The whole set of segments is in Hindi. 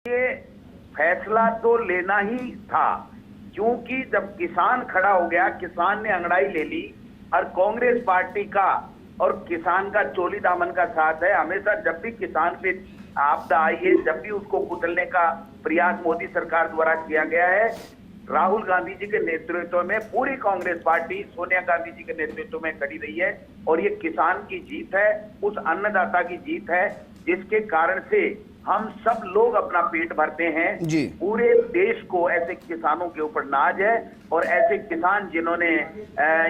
ये फैसला तो लेना ही था, क्योंकि जब किसान खड़ा हो गया, किसान ने अंगड़ाई ले ली और कांग्रेस पार्टी का और किसान का चोली दामन का साथ है। हमेशा जब भी किसान पे आपदा आई है, जब भी उसको कुचलने का प्रयास मोदी सरकार द्वारा किया गया है, राहुल गांधी जी के नेतृत्व में पूरी कांग्रेस पार्टी सोनिया गांधी जी के नेतृत्व में खड़ी रही है। और ये किसान की जीत है, उस अन्नदाता की जीत है, जिसके कारण से हम सब लोग अपना पेट भरते हैं जी। पूरे देश को ऐसे किसानों के ऊपर नाज है। और ऐसे किसान जिन्होंने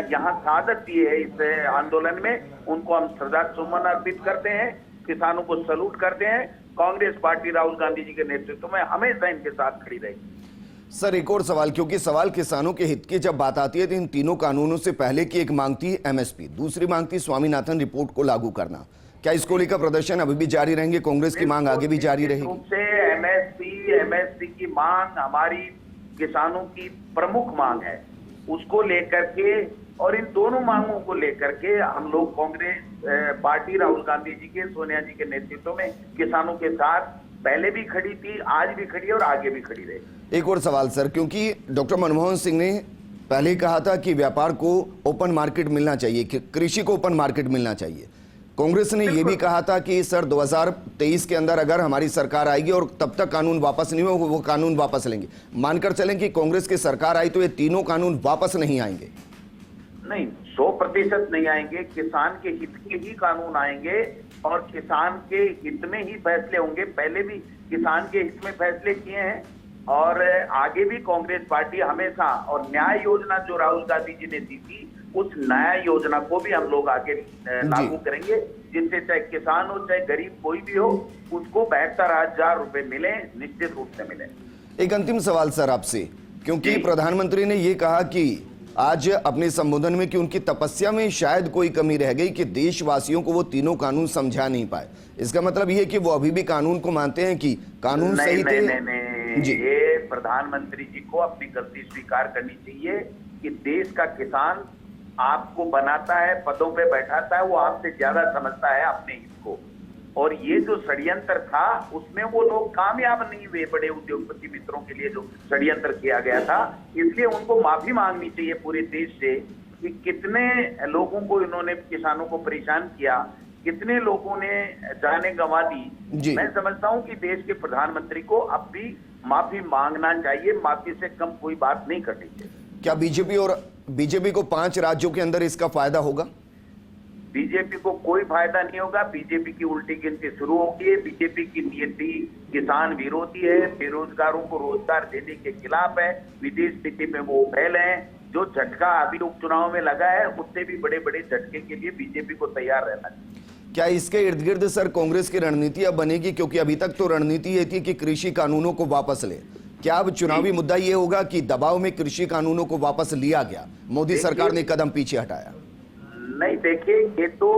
यहाँ शहादत दी है इस आंदोलन में, उनको हम श्रद्धा सुमन अर्पित करते हैं, किसानों को सैल्यूट करते हैं। कांग्रेस पार्टी राहुल गांधी जी के नेतृत्व में हमेशा इनके साथ खड़ी रहेगी। सर, एक और सवाल, क्योंकि सवाल किसानों के हित की जब बात आती है तो इन तीनों कानूनों से पहले की एक मांग थी एमएसपी, दूसरी मांग थी स्वामीनाथन रिपोर्ट को लागू करना। क्या इसको लेकर प्रदर्शन अभी भी जारी रहेंगे? कांग्रेस की मांग आगे भी जारी रहेगी? से एमएसपी की मांग हमारी किसानों की प्रमुख मांग है, उसको लेकर के और इन दोनों मांगों को लेकर के हम लोग कांग्रेस पार्टी राहुल गांधी जी के, सोनिया जी के नेतृत्व में किसानों के साथ पहले भी खड़ी थी, आज भी खड़ी है और आगे भी खड़ी रहेगी। एक और सवाल सर, क्योंकि डॉक्टर मनमोहन सिंह ने पहले कहा था कि व्यापार को ओपन मार्केट मिलना चाहिए, कृषि को ओपन मार्केट मिलना चाहिए। कांग्रेस ने यह भी कहा था कि सर 2023 के अंदर अगर हमारी सरकार आएगी और तब तक कानून वापस नहीं हो, वो कानून वापस लेंगे। मानकर चलें कि कांग्रेस की सरकार आई तो ये तीनों कानून वापस नहीं आएंगे? नहीं, 100% नहीं आएंगे। किसान के हित के ही कानून आएंगे और किसान के हित में ही फैसले होंगे। पहले भी किसान के हित में फैसले किए हैं और आगे भी कांग्रेस पार्टी हमेशा, और न्याय योजना जो राहुल गांधी जी ने दी थी, उस न्याय योजना को भी हम लोग आगे लागू करेंगे, जिससे चाहे किसान हो चाहे गरीब कोई भी हो, उसको 72,000 रुपए मिले, निश्चित रूप से मिले। एक अंतिम सवाल सर आपसे, क्योंकि प्रधानमंत्री ने यह कहा कि आज अपने संबोधन में कि उनकी तपस्या में शायद कोई कमी रह गई कि देशवासियों को वो तीनों कानून समझा नहीं पाए। इसका मतलब ये कि वो अभी भी कानून को मानते हैं कि कानून सही थे? नहीं, ये प्रधानमंत्री जी को अपनी गलती स्वीकार करनी चाहिए कि देश का किसान आपको बनाता है, पदों पे बैठाता है, वो आपसे ज्यादा समझता है अपने हित को। और ये जो षड्यंत्र था उसमें वो लोग कामयाब नहीं हुए, बड़े उद्योगपति मित्रों के लिए जो षड्यंत्र किया गया था। इसलिए उनको माफी मांगनी चाहिए पूरे देश से कि कितने लोगों को इन्होंने, किसानों को परेशान किया, कितने लोगों ने जाने गंवा दी। मैं समझता हूं कि देश के प्रधानमंत्री को अब भी माफी मांगना चाहिए, माफी से कम कोई बात नहीं करनी चाहिए। क्या बीजेपी को 5 राज्यों के अंदर इसका फायदा होगा? बीजेपी को कोई फायदा नहीं होगा। बीजेपी की उल्टी गिनती शुरू होगी। बीजेपी की नीति किसान विरोधी है, बेरोजगारों को रोजगार देने के खिलाफ है, विदेश नीति में वो फैल है। जो झटका अभी उपचुनाव में लगा है, उससे भी बड़े बड़े झटके के लिए बीजेपी को तैयार रहना चाहिए। क्या इसके इर्द गिर्द सर कांग्रेस की रणनीति अब बनेगी? क्योंकि अभी तक तो रणनीति ये थी कि कृषि कानूनों को वापस ले। क्या अब चुनावी मुद्दा ये होगा कि दबाव में कृषि कानूनों को वापस लिया गया, मोदी सरकार ने कदम पीछे हटाया? नहीं, देखिए, ये तो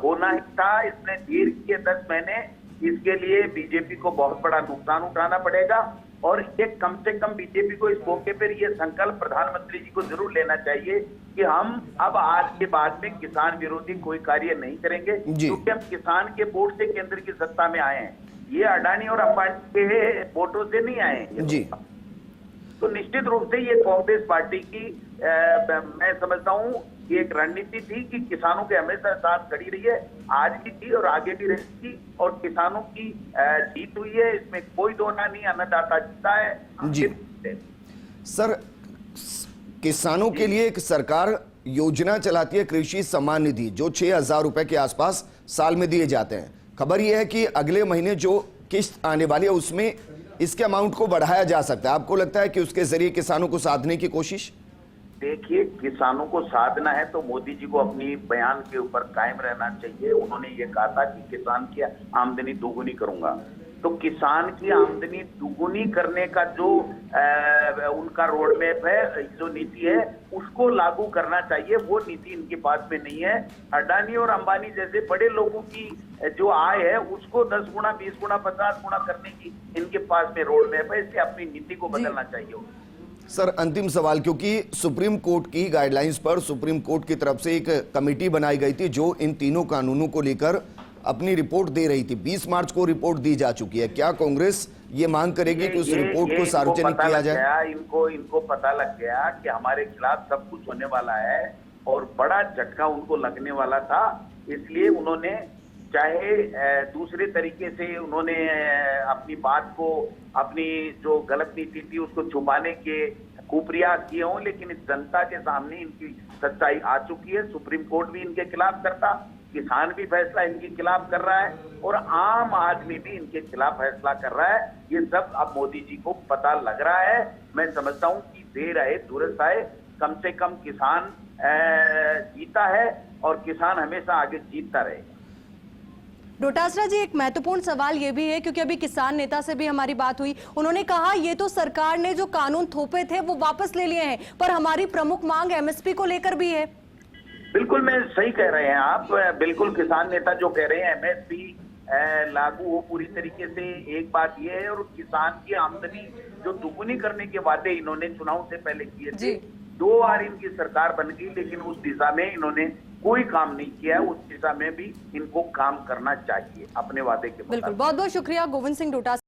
होना ही था। इसमें देर किए 10 महीने, इसके लिए बीजेपी को बहुत बड़ा नुकसान उठाना पड़ेगा। और ये कम से कम बीजेपी को इस मौके पर ये संकल्प प्रधानमंत्री जी को जरूर लेना चाहिए कि हम अब आज के बाद में किसान विरोधी कोई कार्य नहीं करेंगे, क्योंकि हम किसान के वोट से केंद्र की सत्ता में आए हैं। ये अडानी और अंबानी के वोटों से नहीं आए जी। तो निश्चित रूप से ये कांग्रेस पार्टी की मैं समझता हूँ ये एक रणनीति थी कि किसानों के हमेशा साथ खड़ी रही है, आज भी थी और आगे भी रहेगी। और किसानों की जीत हुई है, इसमें कोई दोना नहीं। अन्नदाता जीता है जी। सर, किसानों के लिए एक सरकार योजना चलाती है, कृषि सम्मान निधि, जो 6,000 रुपए के आसपास साल में दिए जाते हैं। खबर यह है कि अगले महीने जो किस्त आने वाली है उसमें इसके अमाउंट को बढ़ाया जा सकता है। आपको लगता है कि उसके जरिए किसानों को साधने की कोशिश? देखिए, किसानों को साधना है तो मोदी जी को अपनी बयान के ऊपर कायम रहना चाहिए। उन्होंने ये कहा था कि किसान की आमदनी दोगुनी करूंगा, तो किसान की आमदनी दुगुनी करने का जो उनका रोड मैप है, जो नीति है, उसको लागू करना चाहिए। वो नीति इनके पास में नहीं है। अडानी और अंबानी जैसे बड़े लोगों की जो आय है उसको 10 गुना, 20 गुना, 50 गुना करने की इनके पास में रोड मैप है। इसलिए अपनी नीति को बदलना चाहिए। सर, अंतिम सवाल, क्योंकि सुप्रीम कोर्ट की गाइडलाइंस पर सुप्रीम कोर्ट की तरफ से एक कमेटी बनाई गई थी जो इन तीनों कानूनों को लेकर अपनी रिपोर्ट दे रही थी। 20 मार्च को रिपोर्ट दी जा चुकी है। क्या कांग्रेस ये मांग करेगी कि उस रिपोर्ट को सार्वजनिक किया जाए? इनको पता लग गया कि हमारे खिलाफ सब कुछ होने वाला है और बड़ा झटका उनको लगने वाला था, इसलिए उन्होंने चाहे दूसरे तरीके से उन्होंने अपनी बात को, अपनी जो गलत नीति थी उसको छुपाने के खूब प्रयास किए हों, लेकिन इस जनता के सामने इनकी सच्चाई आ चुकी है। सुप्रीम कोर्ट भी इनके खिलाफ करता, किसान भी फैसला इनके खिलाफ कर रहा है और आम आदमी भी इनके खिलाफ फैसला कर रहा है। ये सब अब मोदी जी को पता लग रहा है। मैं समझता हूं कि देर आए दुरुस्त आए, कम से कम किसान जीता है और किसान हमेशा आगे जीतता रहेगा। डोटासरा जी, एक महत्वपूर्ण सवाल ये भी है, क्योंकि अभी किसान नेता से भी हमारी बात हुई, उन्होंने कहा ये तो सरकार ने जो कानून थोपे थे वो वापस ले लिए हैं, पर हमारी प्रमुख मांग एमएसपी को लेकर भी है। बिल्कुल, मैं सही कह रहे हैं आप। बिल्कुल, किसान नेता जो कह रहे हैं एमएसपी लागू हो पूरी तरीके से, एक बात ये है। और किसान की आमदनी जो दुगुनी करने के वादे इन्होंने चुनाव से पहले किए थे, 2 बार इनकी सरकार बन गई, लेकिन उस दिशा में इन्होंने कोई काम नहीं किया। उस दिशा में भी इनको काम करना चाहिए अपने वादे के मुताबिक। बिल्कुल, बहुत बहुत शुक्रिया गोविंद सिंह डोटासरा।